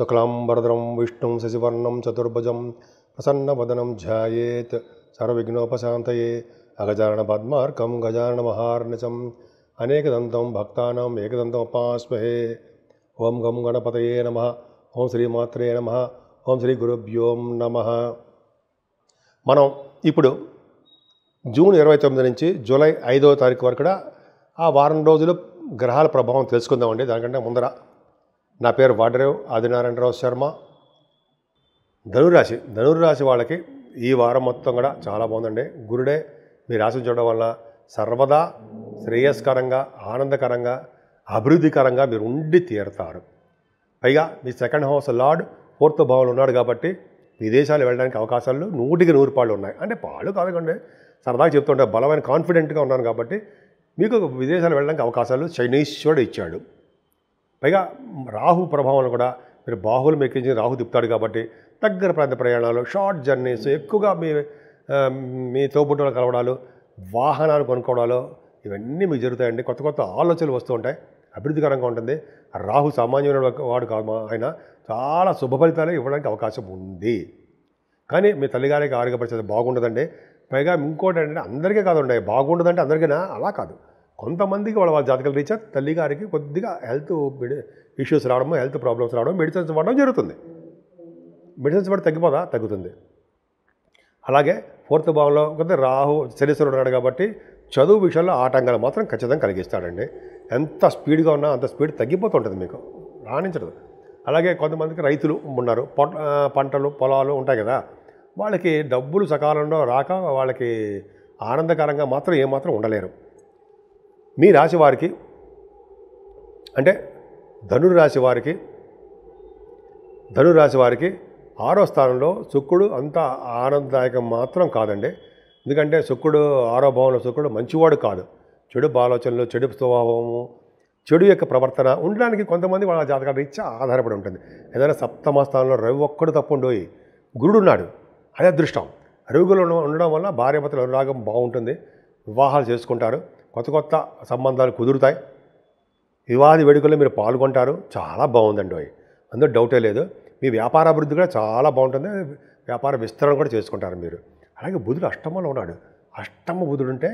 శుక్లాంబరధరం విష్ణుం శశివర్ణం చతుర్భుజం ప్రసన్నవదనం ధ్యాయేత్ సర్వవిఘ్నోపశాంతయే అగజానన పద్మార్కం గజానన మహార్నిశం అనేకదంతం భక్తానాం ఏకదంతం ఉపాస్మహే. ఓం గం గణపతయే నమః. ఓం శ్రీమాత్రే నమః. ఓం శ్రీ గురుభ్యోం నమః. మనం ఇప్పుడు జూన్ 29 నుంచి జూలై 5వ తారీఖు వరకు కూడా ఆ వారం రోజులు గ్రహాల ప్రభావం తెలుసుకుందామండి. దానికంటే ముందర నా పేరు వాడరేవ్ ఆదినారాయణరావు శర్మ. ధనుర్రాశి వాళ్ళకి ఈ వారం మొత్తం కూడా చాలా బాగుందండి. గురుడే మీ రాశిని చూడడం వల్ల సర్వదా శ్రేయస్కరంగా, ఆనందకరంగా, అభివృద్ధికరంగా మీరు ఉండి తీరుతారు. పైగా మీ సెకండ్ హౌస్ లార్డ్ 4th భావంలో ఉన్నాడు కాబట్టి విదేశాలు వెళ్ళడానికి అవకాశాలు 100కి 100 పాళ్ళు ఉన్నాయి. అంటే పాళ్ళు కాదండి, సరదాగా చెప్తుంటే బలమైన కాన్ఫిడెంట్గా ఉన్నాను కాబట్టి మీకు విదేశాలు వెళ్ళడానికి అవకాశాలు శనీశ్వరుడు ఇచ్చాడు. పైగా రాహు ప్రభావం కూడా మీరు బాహువులు ఎక్కించి రాహు తిప్పుతాడు కాబట్టి దగ్గర ప్రాంత ప్రయాణాలు, షార్ట్ జర్నీస్, ఎక్కువగా మీ తోబుట్టులు కలవడాలు, వాహనాలు కొనుక్కోవడాలు ఇవన్నీ మీకు జరుగుతాయండి. కొత్త కొత్త ఆలోచనలు వస్తూ ఉంటాయి. అభివృద్ధికరంగా ఉంటుంది. రాహు సామాన్యమైన వాడు కాదు, ఆయన చాలా శుభ ఫలితాలు ఇవ్వడానికి అవకాశం ఉంది. కానీ మీ తల్లిగారికి ఆరోగ్య పరిస్థితి బాగుండదండి. పైగా ఇంకోటి ఏంటంటే అందరికీ కాదండి, బాగుండదంటే అందరికీనా అలా కాదు. కొంతమందికి వాళ్ళ జాతకాల రీత్యా తల్లిగారికి కొద్దిగా హెల్త్ ఇష్యూస్ రావడము, హెల్త్ ప్రాబ్లమ్స్ రావడం, మెడిసిన్స్ వాడడం జరుగుతుంది. మెడిసిన్స్ వాడి తగ్గుతుంది. అలాగే 4th భావంలో కొంత రాహు శనీశ్వరుడు ఉన్నాడు కాబట్టి చదువు విషయంలో ఆటంకాలు మాత్రం ఖచ్చితంగా కలిగిస్తాడండి. ఎంత స్పీడ్గా ఉన్నా అంత స్పీడ్ తగ్గిపోతుంటుంది, మీకు రాణించదు. అలాగే కొంతమందికి రైతులు ఉన్నారు, పంటలు పొలాలు ఉంటాయి కదా, వాళ్ళకి డబ్బులు సకాలంలో రాక వాళ్ళకి ఆనందకరంగా మాత్రం ఏమాత్రం ఉండలేరు. మీ రాశి వారికి అంటే ధనుర్రాశి వారికి 6వ స్థానంలో శుక్రుడు అంత ఆనందదాయకం మాత్రం కాదండి. ఎందుకంటే శుక్రుడు 6వ భావంలో శుక్రుడు మంచివాడు కాదు. చెడు ఆలోచనలు, చెడు స్వభావము, చెడు యొక్క ప్రవర్తన ఉండడానికి కొంతమంది వాళ్ళ జాతకాల రీత్యా ఆధారపడి ఉంటుంది. ఏదైనా 7వ స్థానంలో రవి ఒక్కడు తప్పుండోయి గురుడు ఉన్నాడు, అదే అదృష్టం. రవిగులు ఉండడం వల్ల భార్యాభర్తల అనురాగం బాగుంటుంది, వివాహాలు చేసుకుంటారు, కొత్త కొత్త సంబంధాలు కుదురుతాయి, వివాహ వేడుకల్లో మీరు పాల్గొంటారు. చాలా బాగుందండి, అందులో డౌటే లేదు. మీ వ్యాపార అభివృద్ధి కూడా చాలా బాగుంటుంది, వ్యాపార విస్తరణ కూడా చేసుకుంటారు మీరు. అలాగే బుధుడు అష్టమంలో ఉన్నాడు. అష్టమ బుధుడు ఉంటే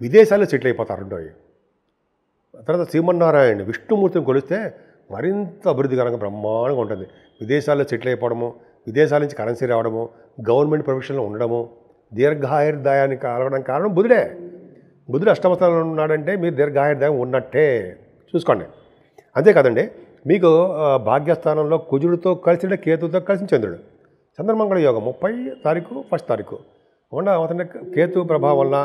విదేశాల్లో సెటిల్ అయిపోతారండి. తర్వాత శ్రీమన్నారాయణ విష్ణుమూర్తిని కొలిస్తే మరింత అభివృద్ధికరంగా బ్రహ్మాండంగా ఉంటుంది. విదేశాల్లో సెటిల్ అయిపోవడము, విదేశాల నుంచి కరెన్సీ రావడము, గవర్నమెంట్ ప్రొఫెషన్లో ఉండడము, దీర్ఘాయుర్దాయానికి కలగడానికి కారణం బుధుడే. బుధుడు అష్టమ స్థానంలో ఉన్నాడంటే మీరు దీర్ఘాయుర్దాయం ఉన్నట్టే చూసుకోండి. అంతేకాదండి, మీకు భాగ్యస్థానంలో కుజుడితో కలిసి కేతుతో కలిసి చంద్రుడు, చంద్రమంగళ యోగం 30 తారీఖు 1st తారీఖు అతని కేతు ప్రభావం వల్ల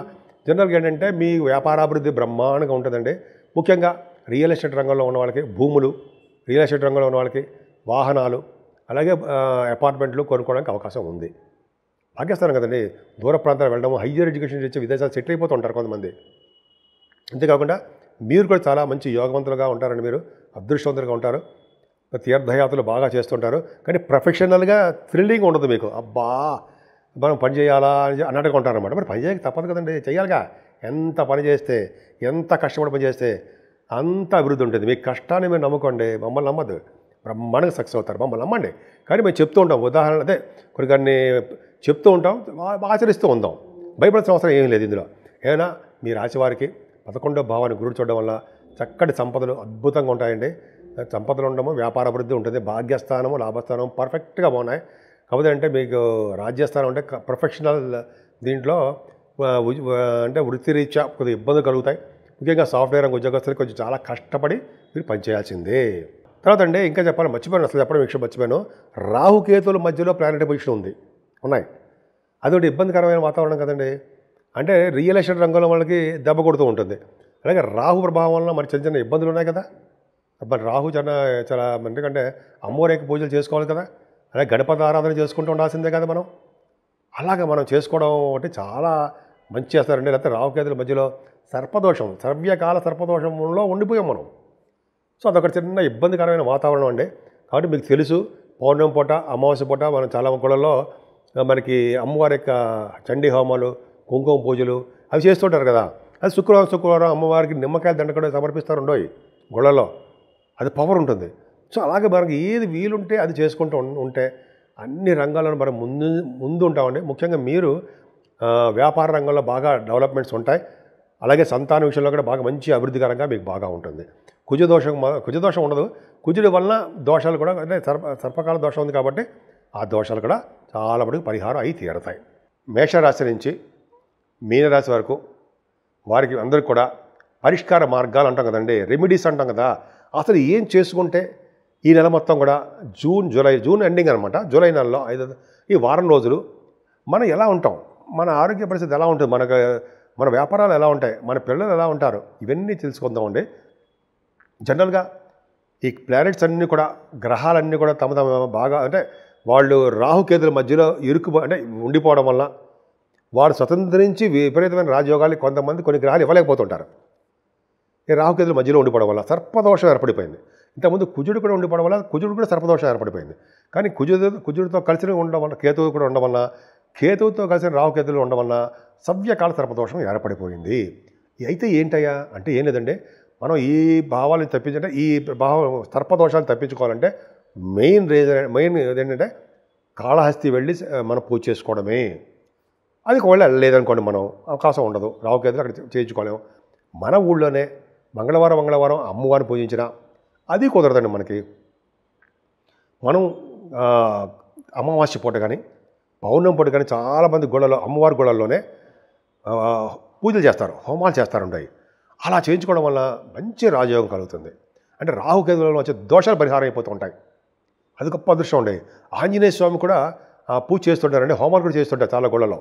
జనరల్గా ఏంటంటే మీ వ్యాపారాభివృద్ధి బ్రహ్మాండంగా ఉంటుందండి. ముఖ్యంగా రియల్ ఎస్టేట్ రంగంలో ఉన్న వాళ్ళకి భూములు, రియల్ ఎస్టేట్ రంగంలో ఉన్న వాళ్ళకి వాహనాలు, అలాగే అపార్ట్మెంట్లు కొనుక్కోవడానికి అవకాశం ఉంది. భాగ్యస్థానం కదండి, దూర ప్రాంతాలు వెళ్ళడము, హయ్యర్ ఎడ్యుకేషన్ చేసి విదేశాలు సెటిల్ అయిపోతూ ఉంటారు కొంతమంది. అంతేకాకుండా మీరు కూడా చాలా మంచి యోగవంతులుగా ఉంటారండి, మీరు అదృష్టవంతులుగా ఉంటారు, తీర్థయాత్రలు బాగా చేస్తుంటారు. కానీ ప్రొఫెషనల్గా థ్రిల్లింగ్ ఉండదు మీకు. అబ్బా మనం పని చేయాలా అన్నట్టుగా ఉంటారన్నమాట. మరి పని చేయక తప్పదు కదండి, చేయాలిగా. ఎంత పని చేస్తే, ఎంత కష్టపడి పని చేస్తే అంత అభివృద్ధి ఉంటుంది. మీ కష్టాన్ని మీరు నమ్ముకోండి, మమ్మల్ని నమ్మద్దు, బ్రహ్మాండంగా సక్సెస్ అవుతారు. మమ్మల్ని నమ్మండి. కానీ మేము చెప్తూ ఉంటాం, ఉదాహరణ అదే కొన్ని చెప్తూ ఉంటాం, ఆచరిస్తూ ఉందాం. భయపడాల్సిన అవసరం ఏమీ లేదు ఇందులో. ఏదైనా మీ రాశివారికి 11వ భావాన్ని గురుడు చూడడం వల్ల చక్కటి సంపదలు అద్భుతంగా ఉంటాయండి. సంపదలు ఉండడము, వ్యాపార అభివృద్ధి ఉంటుంది, భాగ్యస్థానము, లాభస్థానం పర్ఫెక్ట్గా బాగున్నాయి. కాకపోతే అంటే మీకు రాజ్యస్థానం అంటే ప్రొఫెషనల్ దీంట్లో అంటే వృత్తిరీత్యా కొద్దిగా ఇబ్బందులు కలుగుతాయి. ముఖ్యంగా సాఫ్ట్వేర్ రంగ ఉద్యోగస్తులు కొంచెం చాలా కష్టపడి మీరు పనిచేయాల్సిందే. తర్వాత అండి ఇంకా చెప్పాలి, అసలు చెప్పడం విషయం మర్చిపోయాను. రాహుకేతుల మధ్యలో ప్లానెటరీ పొజిషన్ ఉన్నాయి. అదొకటి ఇబ్బందికరమైన వాతావరణం కదండి. అంటే రియల్ ఎస్టేట్ రంగంలో వాళ్ళకి దెబ్బ కొడుతూ ఉంటుంది. అలాగే రాహు ప్రభావం వల్ల మరి చిన్న చిన్న ఇబ్బందులు ఉన్నాయి కదా. మరి రాహు చాలా ఎందుకంటే అమ్మవారికి పూజలు చేసుకోవాలి కదా, అలాగే గణపతి ఆరాధన చేసుకుంటూ ఉండాల్సిందే కదా మనం. అలాగే మనం చేసుకోవడం ఒకటి చాలా మంచి చేస్తారండి. లేకపోతే రాహుకేతుల మధ్యలో సర్పదోషం, సర్వ్యకాల సర్పదోషంలో ఉండిపోయాం మనం. సో అదొక చిన్న ఇబ్బందికరమైన వాతావరణం అండి. కాబట్టి మీకు తెలుసు, పౌర్ణమి పూట, అమావాస్య పూట మనం చాలా గుళ్ళల్లో మనకి అమ్మవారి యొక్క చండీ హోమాలు, కుంకుమ పూజలు అవి చేస్తుంటారు కదా. అది శుక్రవారం అమ్మవారికి నిమ్మకాయల దండ కూడా సమర్పిస్తారు ఉండోయి గుళ్ళలో. అది పవర్ ఉంటుంది. సో అలాగే మనకి ఏది వీలుంటే అది చేసుకుంటూ ఉంటే అన్ని రంగాలను మనం ముందు ఉంటామండి. ముఖ్యంగా మీరు వ్యాపార రంగంలో బాగా డెవలప్మెంట్స్ ఉంటాయి. అలాగే సంతాన విషయంలో కూడా బాగా మంచి అభివృద్ధికరంగా మీకు బాగా ఉంటుంది. కుజదోషం ఉండదు. కుజుడి వలన దోషాలు కూడా అంటే సర్పకాల దోషం ఉంది కాబట్టి ఆ దోషాలు కూడా చాలా మటుకు పరిహారం అయి తీరతాయి. మేషరాశి నుంచి మీనరాశి వరకు వారికి అందరికీ కూడా పరిష్కార మార్గాలు అంటాం కదండి, రెమెడీస్ అంటాం కదా. అసలు ఏం చేసుకుంటే ఈ నెల మొత్తం కూడా జూన్ ఎండింగ్ అనమాట, జూలై నెలలో ఈ వారం రోజులు మనం ఎలా ఉంటాం, మన ఆరోగ్య పరిస్థితి ఎలా ఉంటుంది, మన వ్యాపారాలు ఎలా ఉంటాయి, మన పిల్లలు ఎలా ఉంటారు, ఇవన్నీ తెలుసుకుందామండి. జనరల్గా ఈ ప్లానెట్స్ అన్నీ కూడా గ్రహాలన్నీ కూడా తమ బాగా అంటే వాళ్ళు రాహుకేతుల మధ్యలో అంటే ఉండిపోవడం వల్ల వారు స్వతంత్రించి విపరీతమైన రాజయోగాలు కొన్ని గ్రహాలు ఇవ్వలేకపోతుంటారు. ఈ రాహుకేతుల మధ్యలో ఉండిపోవడం వల్ల సర్పదోషం ఏర్పడిపోయింది. ఇంతకుముందు కుజుడు కూడా ఉండిపోవడం వల్ల కుజుడు కూడా సర్పదోషం ఏర్పడిపోయింది. కానీ కుజుడితో కలిసి ఉండడం వల్ల కేతువు కూడా ఉండడం వల్ల కేతువుతో కలిసిన రాహుకేతులు ఉండడం వల్ల సవ్యకాల సర్పదోషం ఏర్పడిపోయింది. అయితే ఏంటయ్యా అంటే ఏం లేదండి, మనం ఈ భావాలను తప్పించంటే ఈ సర్పదోషాలు తప్పించుకోవాలంటే మెయిన్ ఏంటంటే కాళహస్తి వెళ్ళి మనం పూజ చేసుకోవడమే. అది ఒకవేళ లేదనుకోండి, మనం అవకాశం ఉండదు, రాహుకేతులు అక్కడ చేయించుకోలేము. మన ఊళ్ళోనే మంగళవారం అమ్మవారిని పూజించిన అది కుదరదండి మనకి. మనం అమావాస్య పూట కానీ పౌర్ణమి పూట కానీ చాలామంది అమ్మవారి గుళ్ళల్లోనే పూజలు చేస్తారు, హోమాలు చేస్తారుంటాయి. అలా చేయించుకోవడం వల్ల మంచి రాజయోగం కలుగుతుంది. అంటే రాహుకేతులలో వచ్చే దోషాలు పరిహారం అయిపోతూ ఉంటాయి. అది గొప్ప అదృష్టం ఉండేది. ఆంజనేయ స్వామి కూడా పూజ చేస్తుంటారండి, హోమాలు కూడా చేస్తుంటారు చాలా గుళ్ళలో.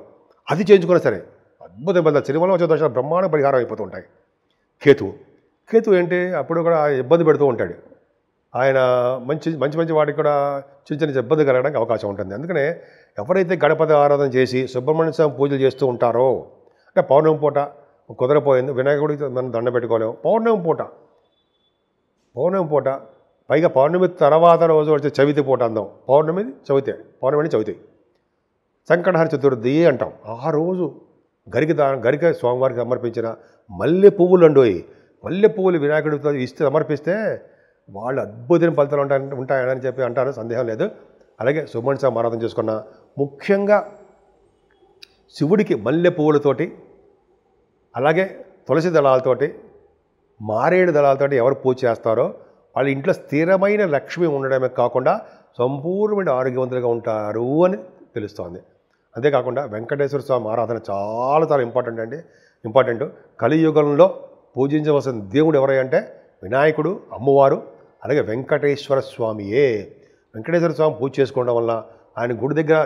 అది చేయించుకున్నా సరే అద్భుతమైన సినిమాలో వచ్చే దోషాలు బ్రహ్మాండ పరిహారం అయిపోతూ ఉంటాయి. కేతు ఏంటి అప్పుడు కూడా ఇబ్బంది పెడుతూ ఉంటాడు. ఆయన మంచి వాటికి కూడా చిన్న ఇబ్బంది కలగడానికి అవకాశం ఉంటుంది. అందుకనే ఎవరైతే గణపతి ఆరాధన చేసి సుబ్రహ్మణ్య స్వామి పూజలు చేస్తూ ఉంటారో, అంటే పౌర్ణమి పూట కుదరపోయింది, వినాయకుడికి మనం దండ పెట్టుకోలేము, పౌర్ణమి పూట పైగా పౌర్ణమి తర్వాత రోజు వచ్చే చవితి పూట అందాం, పౌర్ణమి చవితి సంకటహర చతుర్థి అంటాం. ఆ రోజు గరిక స్వామివారికి సమర్పించిన మల్లె పువ్వులు వినాయకుడితో సమర్పిస్తే వాళ్ళు అద్భుతమైన ఫలితాలు ఉంటాయని చెప్పి అంటారు, సందేహం లేదు. అలాగే సుబ్రహ్మణ్య స్వామి ఆరాధన చేసుకున్న ముఖ్యంగా శివుడికి మల్లె పువ్వులతోటి అలాగే తులసి దళాలతోటి మారేడు దళాలతోటి ఎవరు పూజ చేస్తారో వాళ్ళ ఇంట్లో స్థిరమైన లక్ష్మి ఉండడమే కాకుండా సంపూర్ణమైన ఆరోగ్యవంతులుగా ఉంటారు అని తెలుస్తోంది. అంతేకాకుండా వెంకటేశ్వర స్వామి ఆరాధన చాలా ఇంపార్టెంట్. కలియుగంలో పూజించవలసిన దేవుడు ఎవరంటే వినాయకుడు, అమ్మవారు, అలాగే వెంకటేశ్వర స్వామియే. వెంకటేశ్వర స్వామి పూజ చేసుకోవడం వల్ల, ఆయన గుడి దగ్గర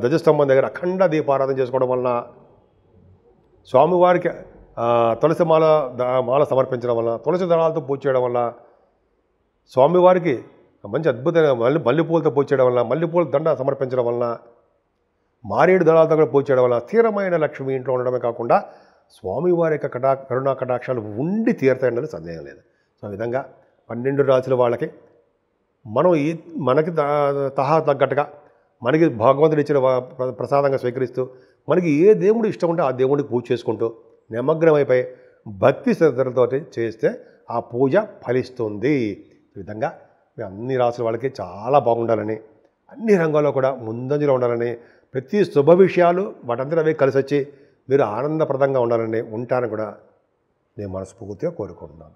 ధ్వజస్తంభం దగ్గర అఖండ దీపారాధన చేసుకోవడం వల్ల, స్వామివారికి తులసి మాల సమర్పించడం వల్ల, తులసి దళాలతో పూజ చేయడం వల్ల, స్వామివారికి మంచి అద్భుతమైన మల్లెపూలతో పూజ చేయడం వల్ల, మల్లెపూల దండ సమర్పించడం వల్ల, మారేడు దళాలతో కూడా పూజ చేయడం వల్ల స్థిరమైన లక్ష్మి ఇంట్లో ఉండడమే కాకుండా స్వామివారి యొక్క కరుణా కటాక్షాలు ఉండి తీరుతాయన్నది సందేహం లేదు. సో ఆ విధంగా 12 రాశుల వాళ్ళకి మనం మనకి తహా తగ్గట్టుగా మనకి భగవంతుడు ఇచ్చిన ప్రసాదంగా స్వీకరిస్తూ మనకి ఏ దేవుడు ఇష్టం ఉంటే ఆ దేవుడికి పూజ చేసుకుంటూ నిమగ్నమైపోయి భక్తి శ్రద్ధలతో చేస్తే ఆ పూజ ఫలిస్తుంది. ఈ విధంగా అన్ని రాసుల వాళ్ళకి చాలా బాగుండాలని, అన్ని రంగాల్లో కూడా ముందంజలో ఉండాలని, ప్రతి శుభ విషయాలు వాటంతా అవే కలిసి వచ్చి మీరు ఆనందప్రదంగా ఉండాలని ఉంటారని కూడా నేను మనస్ఫూర్తిగా కోరుకుంటున్నాను.